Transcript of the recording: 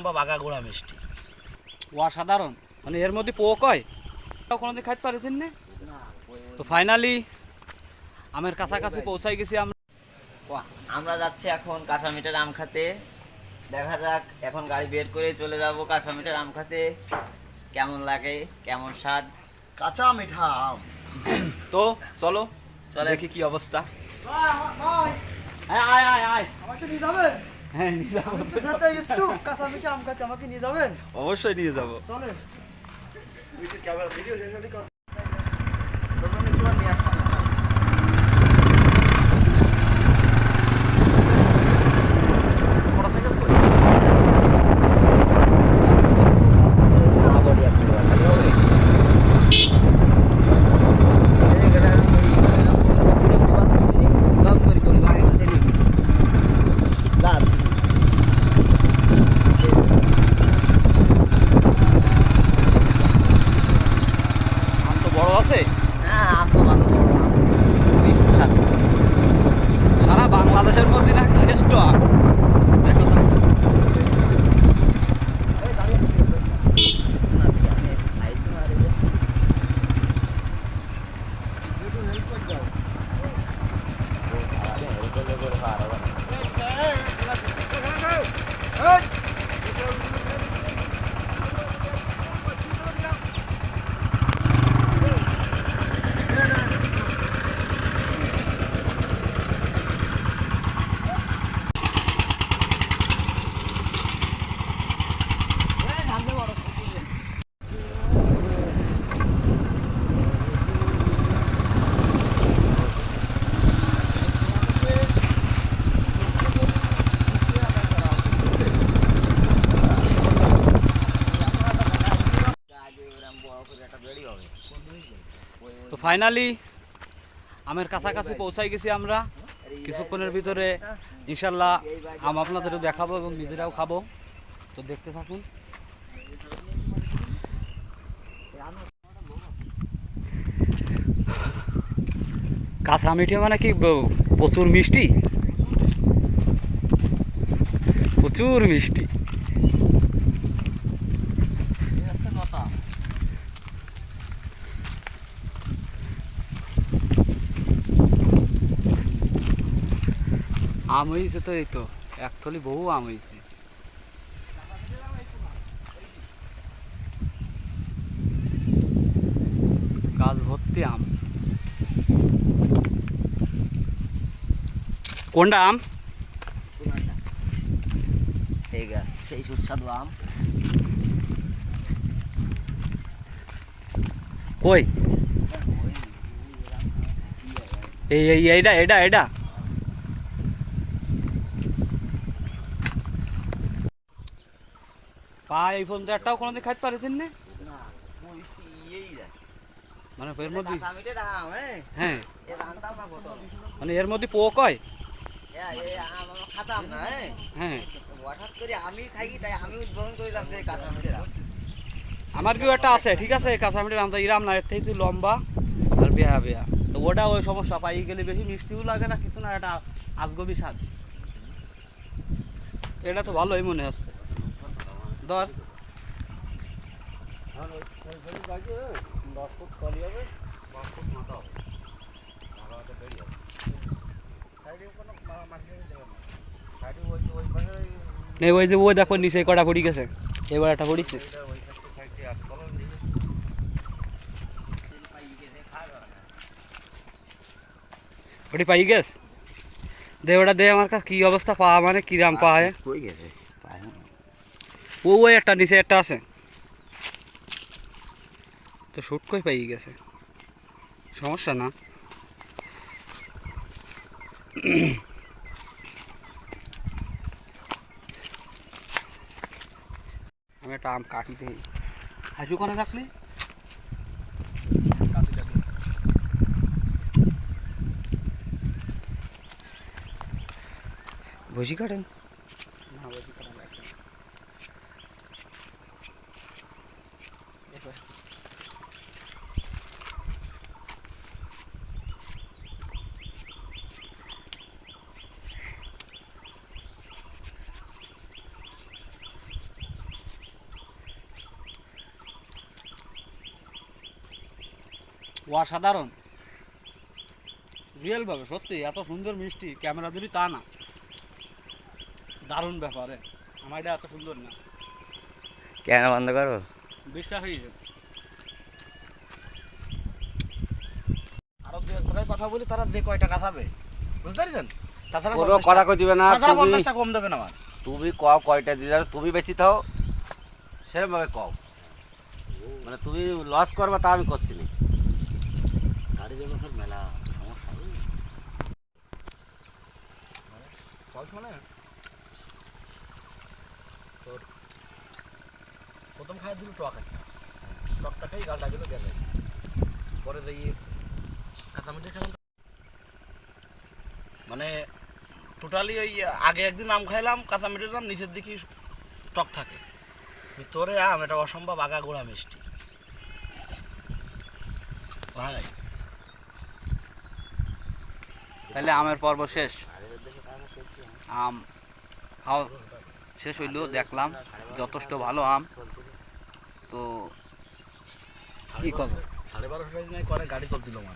লম্বা বাঘা গোড়া মিষ্টি। অসাধারণ, মানে এর মধ্যে পোক হয় কোনোদিন খাইতে পারেছেন না? তো ফাইনালি আমের কাছাকাছি পৌঁছাই গেছি আমরা। আমরা যাচ্ছি এখন কাঁচামিঠের আম খাতে। দেখা যাক, এখন গাড়ি বের করে চলে যাব কাঁচামিঠের আম খাতে। কেমন লাগে, কেমন স্বাদ। কাঁচা মিঠা আম। তো চলো চলে দেখি কি অবস্থা। আমাকে নিয়ে যাবেন? হ্যাঁ নিয়ে যাবো, যেতে ইচ্ছুক কাঁচা মিঠা আম খাতে, আমাকে নিয়ে যাবেন? অবশ্যই নিয়ে যাবো। চলেন। আম তো বড় আছে, হ্যাঁ, আম তো ভালো বড় আম, খুবই সুস্বাদু। সারা বাংলাদেশের মধ্যে না শ্রেষ্ঠ আম। দেখো তো। তো ফাইনালি আমের কাছাকাছি পৌঁছাই গেছি আমরা। কিছুক্ষণের ভিতরে ইনশাল্লাহ আম আপনাদেরও দেখাবো এবং নিজেরাও খাবো। তো দেখতে থাকুন। কাঁচা মিঠে মানে কি প্রচুর মিষ্টি, প্রচুর মিষ্টি। আম হয়েছে তো, এই তো এক থলি বহু আম হয়েছে। গাছ ভর্তি আম। কোনটা আম? ঠিক আছে, সেই সুস্বাদু আম। কই এই এই এইটা এটা এটা পা এই ফোন একটাও কোনোদিন খাইতে পারেছেন না? মানে এর মধ্যে, হ্যাঁ মানে এর মধ্যে পোক হয়। খাতাম না, হ্যাঁ হঠাৎ করে আমি খাই, তাই আমি উদ্ভাবন করিলাম যে কাঁচামিঠের আম। আমার কেউ একটা আছে, ঠিক আছে, কাঁচামিঠের আম তো ইরাম না, এর থেকে লম্বা আর বেহা বেহা। তো ওটা ওই সমস্যা, পাই গেলে বেশি মিষ্টিও লাগে না কিছু না, এটা আজগবি স্বাদ। এটা তো ভালোই মনে হচ্ছে। ধর নেই, ওই যে ওই দেখো নিচে কটা পড়ি গেছে, এবার একটা পড়িছে। ওটি পাই গেছ দে, ওটা দে আমার কাছে। কি অবস্থা পা, মানে কিরাম পা হয়? কই গেছে? ও ওই একটা নিচে একটা আছে তো, শুট কই পাই গেছে, সমস্যা না। আমি একটা আম কাটি দেই, হাসু করে রাখলে ভুসি কাটেন না, ভুসি কাটা লাগবে না। অসাধারণ রিয়েল ভাবে সত্যি এত সুন্দর মিষ্টি ক্যামেরা ধরি তা না দারুণ ব্যাপারে আমার এটা এত সুন্দর না ক্যামেরা বন্ধ করো। বিশ্বাস হয়েছে আরো দু এক জায়গায় কথা বলি, তারা যে কয়টা কাছাবে, বুঝতে পারছেন? তাছাড়া কোনো কথা কই দিবে না, তাছাড়া তুমি 50টা কম দেবেন আমার। তুমি কও কয়টা দিয়ে যাবে, তুমি বেশি থাও সেরকমভাবে কও, মানে তুমি লস করবা তা আমি করছি না। গাড়ি ব্যবসার মেলা সমস্যা ফলস মানে তোর প্রথম খাই দিল টক একটা, টকটা খাই গালটা গেল গেলে, পরে দেখি কাঁচামিঠি খেলাম। মানে টোটালি ওই আগে একদিন আম খাইলাম, কাঁচামিঠির আম নিচের দিকে টক থাকে, ভিতরে আম, এটা অসম্ভব আগাগোড়া মিষ্টি ভাই। তাহলে আমের পর্ব শেষ আম খাওয়া শেষ হইল দেখলাম যথেষ্ট ভালো আম তো কি করবো 12:30 করে গাড়ি কল দিল আমার।